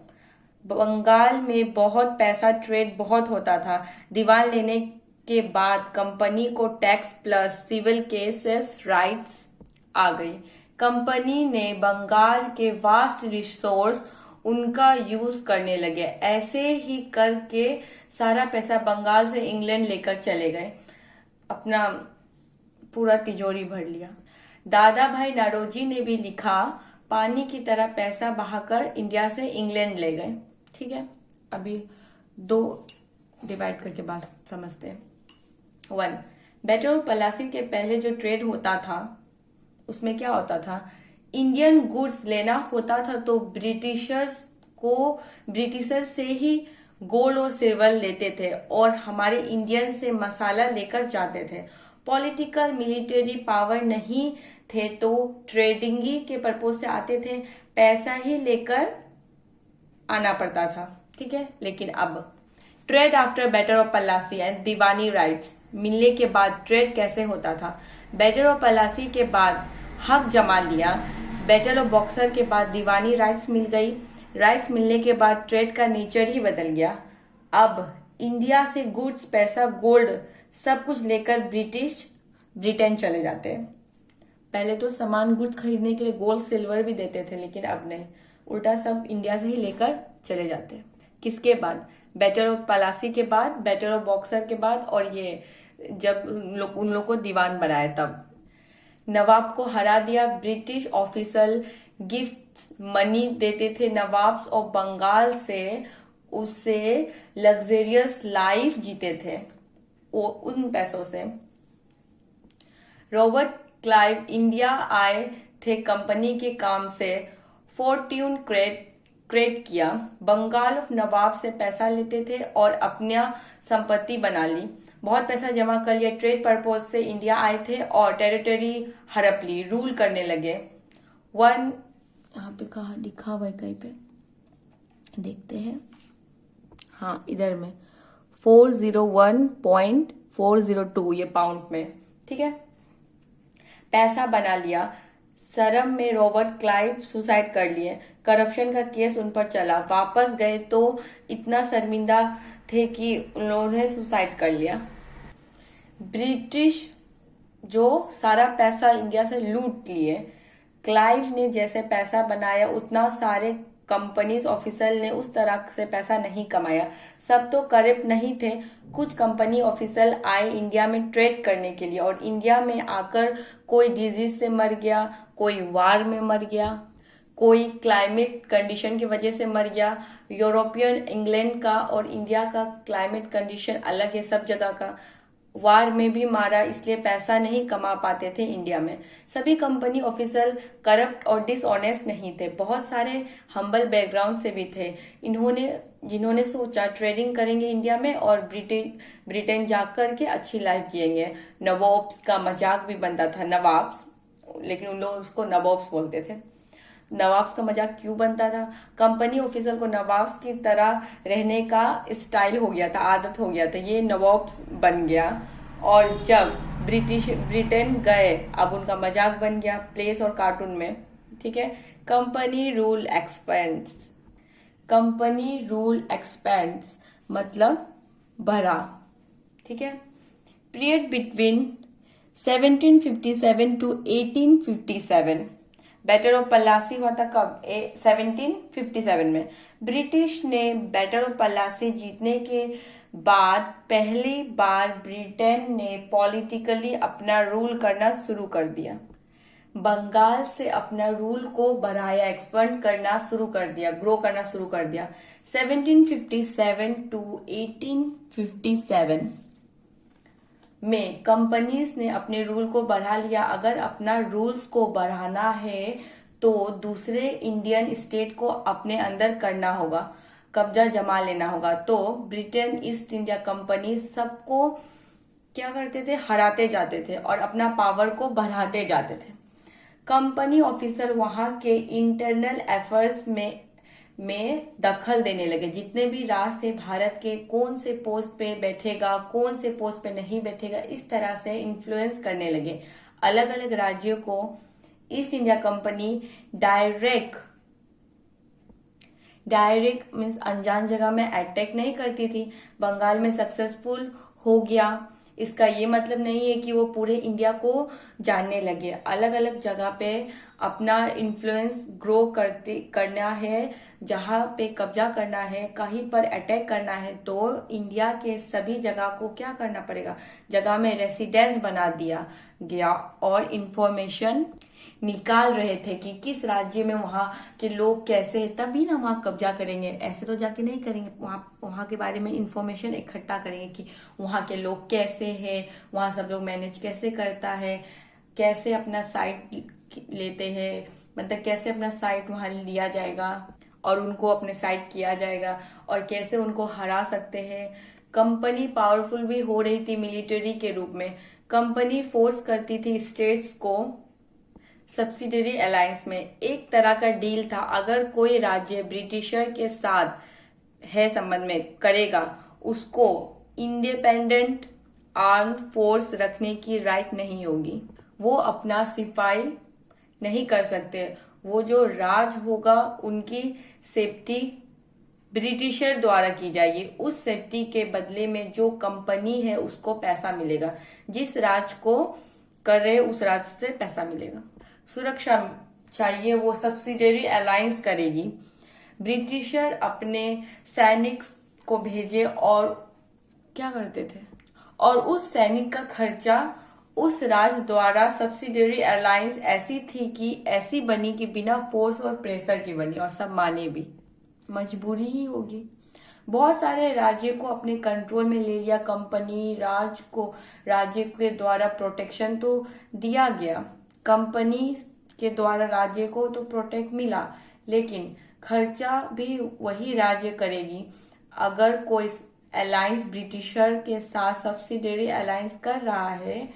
बंगाल में बहुत पैसा, ट्रेड बहुत होता था। दीवान लेने के बाद कंपनी को tax plus civil cases rights आ गई। कंपनी ने बंगाल के वास्ट रिसोर्स उनका यूज करने लगे, ऐसे ही करके सारा पैसा बंगाल से इंग्लैंड लेकर चले गए, अपना पूरा तिजोरी भर लिया। दादा भाई नारोजी ने भी लिखा पानी की तरह पैसा बहाकर इंडिया से इंग्लैंड ले गए, ठीक है। अभी 2 डिवाइड करके बात समझते हैं। 1, बैटल ऑफ पलासी के पहले जो ट्रेड होता था उसमें क्या होता था, इंडियन गुड्स लेना होता था तो ब्रिटिशर से ही गोल्ड और सिल्वर लेते थे और हमारे इंडियन से मसाला लेकर जाते थे। पॉलिटिकल मिलिट्री पावर नहीं थे तो ट्रेडिंग के पर्पज से आते थे, पैसा ही लेकर आना पड़ता था, ठीक है। लेकिन अब trade after battle of Plassey and diwani rights मिलने के बाद ट्रेड कैसे होता था। बैटल ऑफ पलासी के बाद हक जमा लिया, बैटल ऑफ बॉक्सर के बाद दीवानी राइट्स मिल गई, राइट्स मिलने के बाद ट्रेड का नेचर ही बदल गया। अब इंडिया से गुड्स, पैसा, गोल्ड सब कुछ लेकर ब्रिटेन चले जाते हैं। पहले तो सामान गुड्स खरीदने के लिए गोल्ड सिल्वर भी देते थे, लेकिन अब नहीं, उल्टा सब इंडिया से ही लेकर चले जाते हैं। किसके बाद, बैटल ऑफ पलासी के बाद, बैटल ऑफ बॉक्सर के बाद, और ये जब उन लोग को दीवान बनाया तब नवाब को हरा दिया। ब्रिटिश ऑफिसर गिफ्ट मनी देते थे नवाब ऑफ बंगाल से, उससे लग्जरियस लाइफ जीते थे वो उन पैसों से। रॉबर्ट क्लाइव इंडिया आए थे कंपनी के काम से, फॉर्ट्यून क्रिएट किया, बंगाल ऑफ नवाब से पैसा लेते थे और अपना संपत्ति बना ली। बहुत पैसा जमा कर लिया, ट्रेड पर्पज से इंडिया आए थे और टेरिटरी हड़प ली, रूल करने लगे। यहाँ पे कहा लिखा हुआ है कहीं पे, देखते हैं, हाँ इधर में 401.402 ये पाउंड में, ठीक है। पैसा बना लिया, सरम में रॉबर्ट क्लाइव सुसाइड कर लिए, करप्शन का केस उन पर चला, वापस गए तो इतना शर्मिंदा थे कि उन्होंने सुसाइड कर लिया। ब्रिटिश जो सारा पैसा इंडिया से लूट लिए, क्लाइव ने जैसे पैसा बनाया उतना सारे कंपनीज ऑफिसर ने उस तरह से पैसा नहीं कमाया। सब तो करप्ट नहीं थे, कुछ कंपनी ऑफिसर आए इंडिया में ट्रेड करने के लिए और इंडिया में आकर कोई डिजीज से मर गया, कोई वार में मर गया, कोई क्लाइमेट कंडीशन की वजह से मर गया। यूरोपियन इंग्लैंड का और इंडिया का क्लाइमेट कंडीशन अलग है, सब जगह का। वार में भी मारा, इसलिए पैसा नहीं कमा पाते थे इंडिया में। सभी कंपनी ऑफिसर करप्ट और डिसऑनेस्ट नहीं थे, बहुत सारे हम्बल बैकग्राउंड से भी थे। जिन्होंने सोचा ट्रेडिंग करेंगे इंडिया में और ब्रिटेन जाकर के अच्छी लाइफ जिएंगे। नवाब्स का मजाक भी बनता था, नवाब्स, लेकिन उन लोग उसको नवाब्स बोलते थे। नवाब्स का मजाक क्यों बनता था? कंपनी ऑफिसर को नवाब्स की तरह रहने का स्टाइल हो गया था, आदत हो गया था, ये नवाब्स बन गया। और जब ब्रिटेन गए, अब उनका मजाक बन गया प्लेस और कार्टून में, ठीक है। Company rule expands, company rule expands मतलब बढ़ा, ठीक है। Period between 1757 to 1857, battle of Plassey हुआ था कब? 1757 में। ब्रिटिश ने बैटल ऑफ पलासी जीतने के बाद पहली बार ब्रिटेन ने पॉलिटिकली अपना रूल करना शुरू कर दिया। बंगाल से अपना रूल को बढ़ाया, एक्सपेंड करना शुरू कर दिया, ग्रो करना शुरू कर दिया। 1757 टू 1857 में कंपनीज ने अपने रूल को बढ़ा लिया। अगर अपना रूल्स को बढ़ाना है तो दूसरे इंडियन स्टेट को अपने अंदर करना होगा, कब्जा जमा लेना होगा। तो ब्रिटेन ईस्ट इंडिया कंपनी सबको क्या करते थे? हराते जाते थे और अपना पावर को बढ़ाते जाते थे। कंपनी ऑफिसर वहां के इंटरनल अफेयर्स में दखल देने लगे। जितने भी राज थे भारत के, कौन से पोस्ट पे बैठेगा, कौन से पोस्ट पे नहीं बैठेगा, इस तरह से इन्फ्लुएंस करने लगे। अलग अलग राज्यों को east India company direct means अनजान जगह में अटैक नहीं करती थी। बंगाल में सक्सेसफुल हो गया, इसका ये मतलब नहीं है कि वो पूरे इंडिया को जानने लगे। अलग अलग जगह पे अपना इन्फ्लुएंस ग्रो करना है, जहां पे कब्जा करना है, कहीं पर अटैक करना है, तो इंडिया के सभी जगह को क्या करना पड़ेगा? जगह में रेसिडेंस बना दिया गया और इंफॉर्मेशन निकाल रहे थे कि किस राज्य में वहां के लोग कैसे हैं, तभी ना वहां कब्जा करेंगे। ऐसे तो जाके नहीं करेंगे, वहां के बारे में इंफॉर्मेशन इकट्ठा करेंगे कि वहां के लोग कैसे हैं, वहां सब लोग मैनेज कैसे करता है, कैसे अपना साइट लेते हैं, मतलब कैसे अपना साइट वहां लिया जाएगा और उनको अपने साइट किया जाएगा और कैसे उनको हरा सकते हैं। कंपनी पावरफुल भी हो रही थी मिलिट्री के रूप में। कंपनी फोर्स करती थी स्टेट्स को सब्सिडरी अलायंस में। एक तरह का डील था, अगर कोई राज्य ब्रिटिशर के साथ है संबंध में करेगा, उसको इंडिपेंडेंट आर्म फोर्स रखने की राइट नहीं होगी। वो अपना सिपाही नहीं कर सकते। वो जो राज होगा उनकी सेफ्टी ब्रिटिशर द्वारा की जाएगी। उस सेफ्टी के बदले में जो कंपनी है उसको पैसा मिलेगा। जिस राज को कर रहे उस राज से पैसा मिलेगा। सुरक्षा चाहिए, वो सब्सिडरी अलायंस करेगी। ब्रिटिशर अपने सैनिक को भेजे और क्या करते थे, और उस सैनिक का खर्चा उस राज द्वारा। सब्सिडरी अलायंस ऐसी थी कि ऐसी बनी कि बिना फोर्स और प्रेशर की बनी, और सब माने भी, मजबूरी ही होगी। बहुत सारे राज्य को अपने कंट्रोल में ले लिया कंपनी। राज्य के द्वारा प्रोटेक्शन तो दिया गया, कंपनी के द्वारा राज्य को तो प्रोटेक्ट मिला, लेकिन खर्चा भी वही राज्य करेगी। अगर कोई अलायंस ब्रिटिशर के साथ सब्सिडरी अलायंस कर रहा है,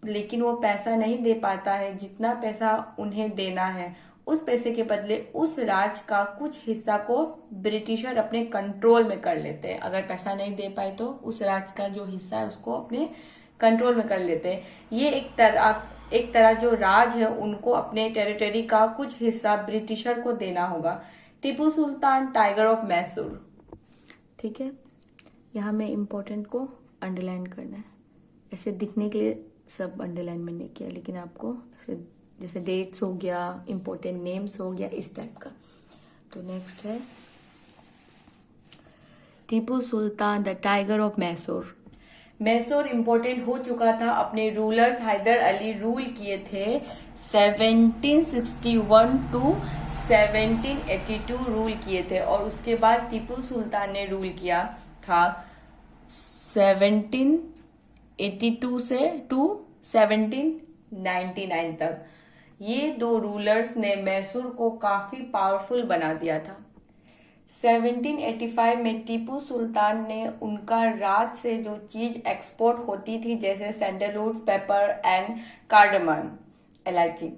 लेकिन वो पैसा नहीं दे पाता है जितना पैसा उन्हें देना है। उस पैसे के बदले उस राज का कुछ हिस्सा को ब्रिटिशर अपने कंट्रोल में कर लेते हैं। अगर पैसा नहीं दे पाए तो उस राज का जो हिस्सा है उसको अपने कंट्रोल में कर लेते हैं। ये एक तरह जो राज है उनको अपने टेरिटरी का कुछ हिस्सा ब्रिटिशर को देना होगा। Tipu Sultan, tiger of Mysore. ठीक है, यहाँ में इम्पोर्टेंट को अंडरलाइन करना है। ऐसे दिखने के लिए सब अंडरलाइन मैंने किया, लेकिन आपको ऐसे जैसे डेट्स हो गया, इम्पोर्टेंट नेम्स हो गया, इस टाइप का। तो नेक्स्ट है Tipu Sultan the tiger of Mysore. Mysore important हो चुका था। अपने रूलर्स हैदर अली रूल किए थे 1761 टू 1782 रूल किए थे, और उसके बाद टीपू सुल्तान ने रूल किया था 1782 से टू 1799 तक। ये दो रूलर्स ने मैसूर को काफी पावरफुल बना दिया था। 1785 में टीपू सुल्तान ने उनका राज से जो चीज एक्सपोर्ट होती थी, जैसे सैंडलवुड, पेपर एंड कार्डमम, इलायची,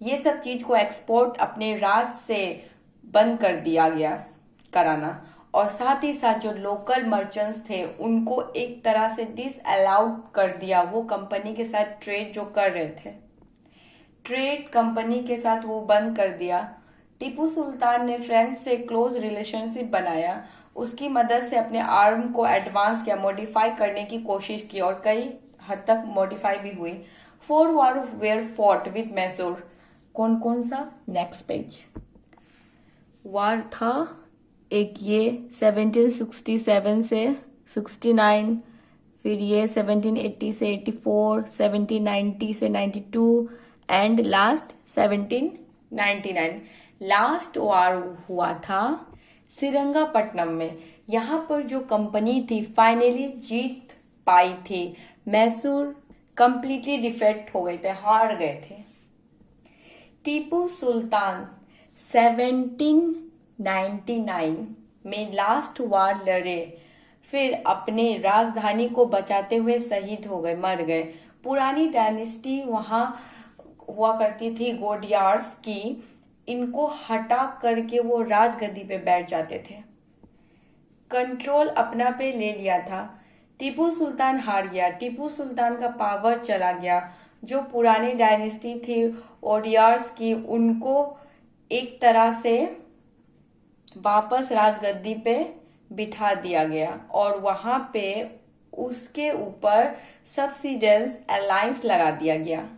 ये सब चीज को एक्सपोर्ट अपने राज से बंद कर दिया गया कराना। और साथ ही साथ जो लोकल मर्चेंट्स थे उनको एक तरह से डिसअलाउड कर दिया। वो कंपनी के साथ ट्रेड जो कर रहे थे, ट्रेड कंपनी के साथ वो बंद कर दिया। टीपू सुल्तान ने फ्रेंच से क्लोज रिलेशनशिप बनाया। उसकी मदद से अपने आर्म को एडवांस किया, मॉडिफाई करने की कोशिश की, और कई हद तक मॉडिफाई भी हुई। 4 war were fought with Mysore. कौन कौन सा? Next page. वार था एक ये 1767 से 69, फिर ये 1780 से 84, 1790 से 92 एंड लास्ट 1799। लास्ट वार हुआ था श्रीरंगपट्टनम में। यहाँ पर जो कंपनी थी फाइनली जीत पाई थी। मैसूर कंप्लीटली डिफेक्ट हो गए थे, हार गए थे। टीपू सुल्तान 1799 में लास्ट वार लड़े, फिर अपने राजधानी को बचाते हुए शहीद हो गए, मर गए। पुरानी डायनेस्टी वहां हुआ करती थी गोडियार्स की, इनको हटा करके वो राजगद्दी पे बैठ जाते थे, कंट्रोल अपना पे ले लिया था। टीपू सुल्तान हार गया, टीपू सुल्तान का पावर चला गया। जो पुरानी डायनेस्टी थी ओडियार्स की, उनको एक तरह से वापस राजगद्दी पे बिठा दिया गया, और वहां पे उसके ऊपर सब्सिडेंस अलायंस लगा दिया गया।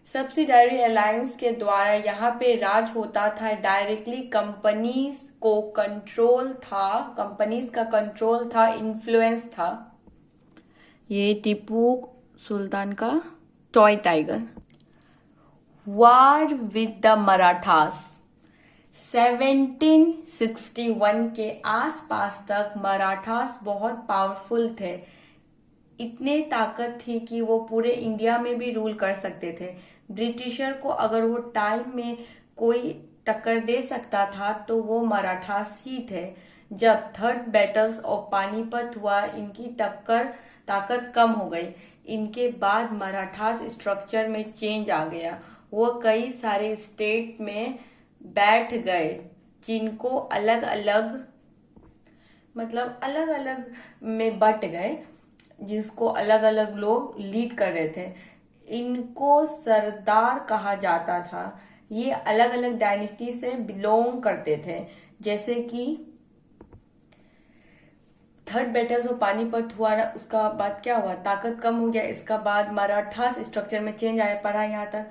सब्सिडरी अलायंस के द्वारा यहाँ पे राज होता था डायरेक्टली। कंपनीज को कंट्रोल था, कंपनीज का कंट्रोल था, इन्फ्लुएंस था। ये टीपू सुल्तान का toy tiger. War with the Marathas 1761 के आसपास तक मराठास बहुत पावरफुल थे। इतने ताकत थी कि वो पूरे इंडिया में भी रूल कर सकते थे। ब्रिटिशर को अगर वो टाइम में कोई टक्कर दे सकता था तो वो मराठास ही थे। जब थर्ड बैटल्स ऑफ पानीपत हुआ, इनकी ताकत कम हो गई। इनके बाद मराठास स्ट्रक्चर में चेंज आ गया। वो कई सारे स्टेट में बैठ गए, जिनको अलग अलग में बट गए, जिसको अलग अलग लोग लीड कर रहे थे। इनको सरदार कहा जाता था। ये अलग अलग डायनेस्टी से बिलोंग करते थे। जैसे कि थर्ड बैटल्स ऑफ पानीपत हुआ, उसका बाद क्या हुआ, ताकत कम हो गया। इसका बाद मराठास स्ट्रक्चर में चेंज आया, पड़ा यहाँ तक।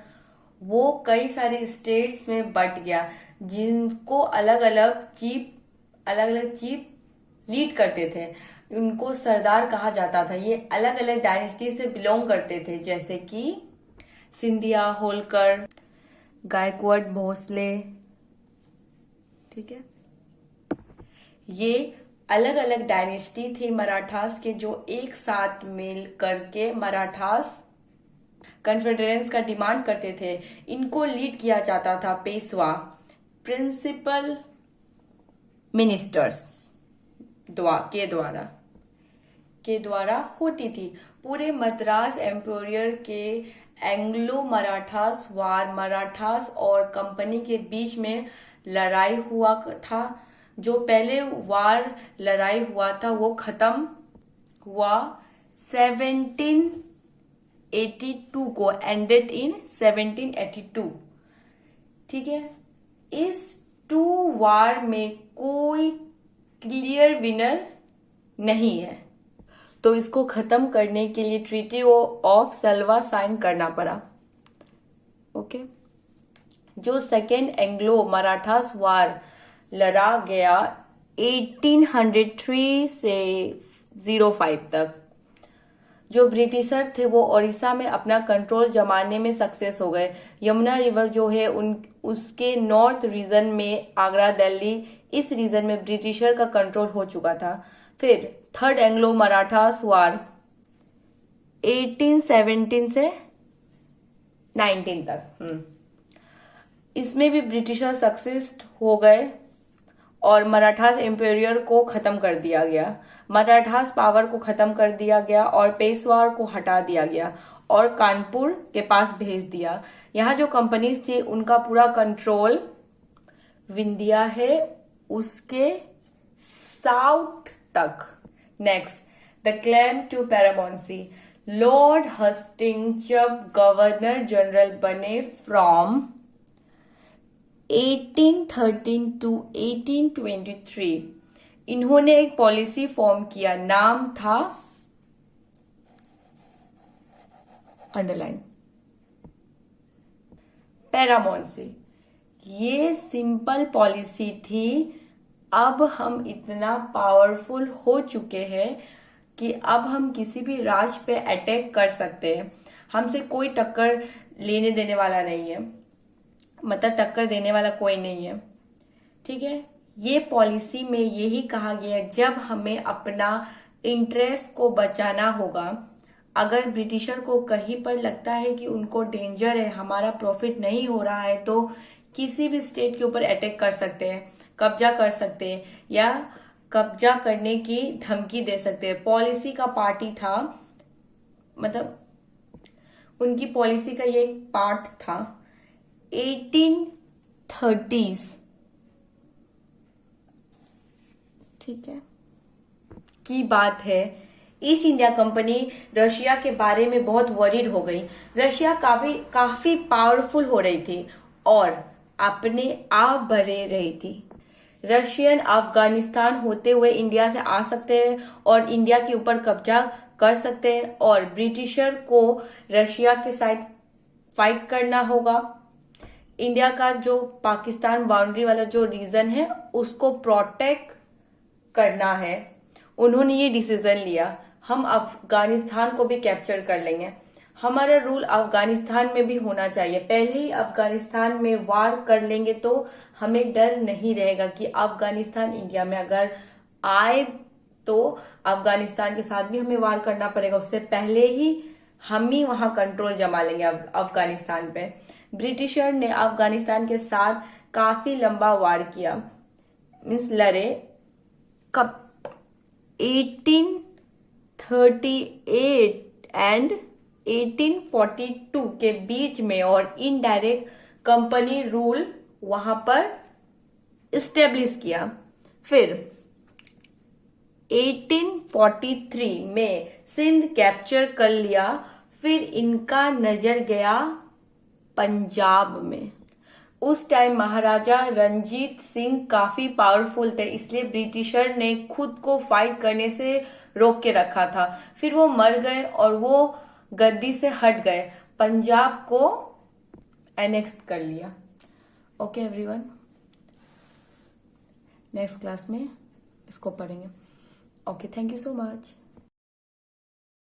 वो कई सारे स्टेट्स में बट गया, जिनको अलग अलग चीफ लीड करते थे। उनको सरदार कहा जाता था। ये अलग अलग डायनेस्टी से बिलोंग करते थे, जैसे कि सिंधिया, होलकर, गायकवाड़, भोसले। ठीक है, ये अलग अलग डायनेस्टी थी मराठास के, जो एक साथ मिल करके मराठास कन्फेडरेंस का डिमांड करते थे। इनको लीड किया जाता था पेशवा, प्रिंसिपल मिनिस्टर्स। के द्वारा होती थी। पूरे मद्रास एम्पायर के एंग्लो मराठास वार, मराठास और कंपनी के बीच में लड़ाई हुआ था। जो पहले वार लड़ाई हुआ था वो खत्म हुआ 1782 को, एंडेड इन 1782। ठीक है, इस 2 वार में कोई क्लियर विनर नहीं है, तो इसको खत्म करने के लिए ट्रीटी ऑफ सलवा साइन करना पड़ा। ओके, जो सेकेंड एंग्लो मराठास वार लड़ा गया 1803 से 05 तक। जो ब्रिटिशर थे वो ओडिशा में अपना कंट्रोल जमाने में सक्सेस हो गए। यमुना रिवर जो है उसके नॉर्थ रीजन में आगरा, दिल्ली, इस रीजन में ब्रिटिशर का कंट्रोल हो चुका था। फिर थर्ड एंग्लो मराठास वार 1817 से 19 तक, इसमें भी ब्रिटिशर सक्सेस हो गए और मराठास एम्पायर को खत्म कर दिया गया। मराठास पावर को खत्म कर दिया गया और पेशवार को हटा दिया गया और कानपुर के पास भेज दिया। यहाँ जो कंपनीज थी उनका पूरा कंट्रोल विंध्या है उसके साउथ तक। Next, the claim to paramountcy. Lord Hastings जब गवर्नर जनरल बने फ्रॉम 1813 टू 1823, इन्होंने एक पॉलिसी फॉर्म किया, नाम था, अंडरलाइन, पैरामोंसी। ये सिंपल पॉलिसी थी। अब हम इतना पावरफुल हो चुके हैं कि अब हम किसी भी राज्य पे अटैक कर सकते हैं। हमसे कोई टक्कर लेने देने वाला नहीं है, मतलब टक्कर देने वाला कोई नहीं है। ठीक है, ये पॉलिसी में यही कहा गया है जब हमें अपना इंटरेस्ट को बचाना होगा, अगर ब्रिटिशर को कहीं पर लगता है कि उनको डेंजर है, हमारा प्रॉफिट नहीं हो रहा है, तो किसी भी स्टेट के ऊपर अटैक कर सकते हैं, कब्जा कर सकते हैं या कब्जा करने की धमकी दे सकते हैं। पॉलिसी का पार्टी था, मतलब उनकी पॉलिसी का ये एक पार्ट था। 1830s, ठीक है, की बात है। ईस्ट इंडिया कंपनी रशिया के बारे में बहुत वरीड हो गई। रशिया काफी पावरफुल हो रही थी और अपने आप बढ़े रही थी। रशियन अफगानिस्तान होते हुए इंडिया से आ सकते हैं और इंडिया के ऊपर कब्जा कर सकते हैं और ब्रिटिशर को रशिया के साथ फाइट करना होगा। इंडिया का जो पाकिस्तान बाउंड्री वाला जो रीजन है उसको प्रोटेक्ट करना है। उन्होंने ये डिसीजन लिया, हम अफगानिस्तान को भी कैप्चर कर लेंगे। हमारा रूल अफगानिस्तान में भी होना चाहिए। पहले ही अफगानिस्तान में वार कर लेंगे तो हमें डर नहीं रहेगा कि अफगानिस्तान इंडिया में अगर आए तो अफगानिस्तान के साथ भी हमें वार करना पड़ेगा। उससे पहले ही हम ही वहां कंट्रोल जमा लेंगे अफगानिस्तान पे। ब्रिटिशर ने अफगानिस्तान के साथ काफी लंबा वार किया, मीन्स लड़े। कब? 1838 एंड 1842 के बीच में, और इनडायरेक्ट कंपनी रूल वहां पर इस्टेब्लिश किया। फिर 1843 में सिंध कैप्चर कर लिया। फिर इनका नजर गया पंजाब में। उस टाइम महाराजा रंजीत सिंह काफी पावरफुल थे, इसलिए ब्रिटिशर ने खुद को फाइट करने से रोक के रखा था। फिर वो मर गए और वो गद्दी से हट गए, पंजाब को एनेक्स कर लिया। ओके एवरीवन, नेक्स्ट क्लास में इसको पढ़ेंगे। Okay, thank you so much.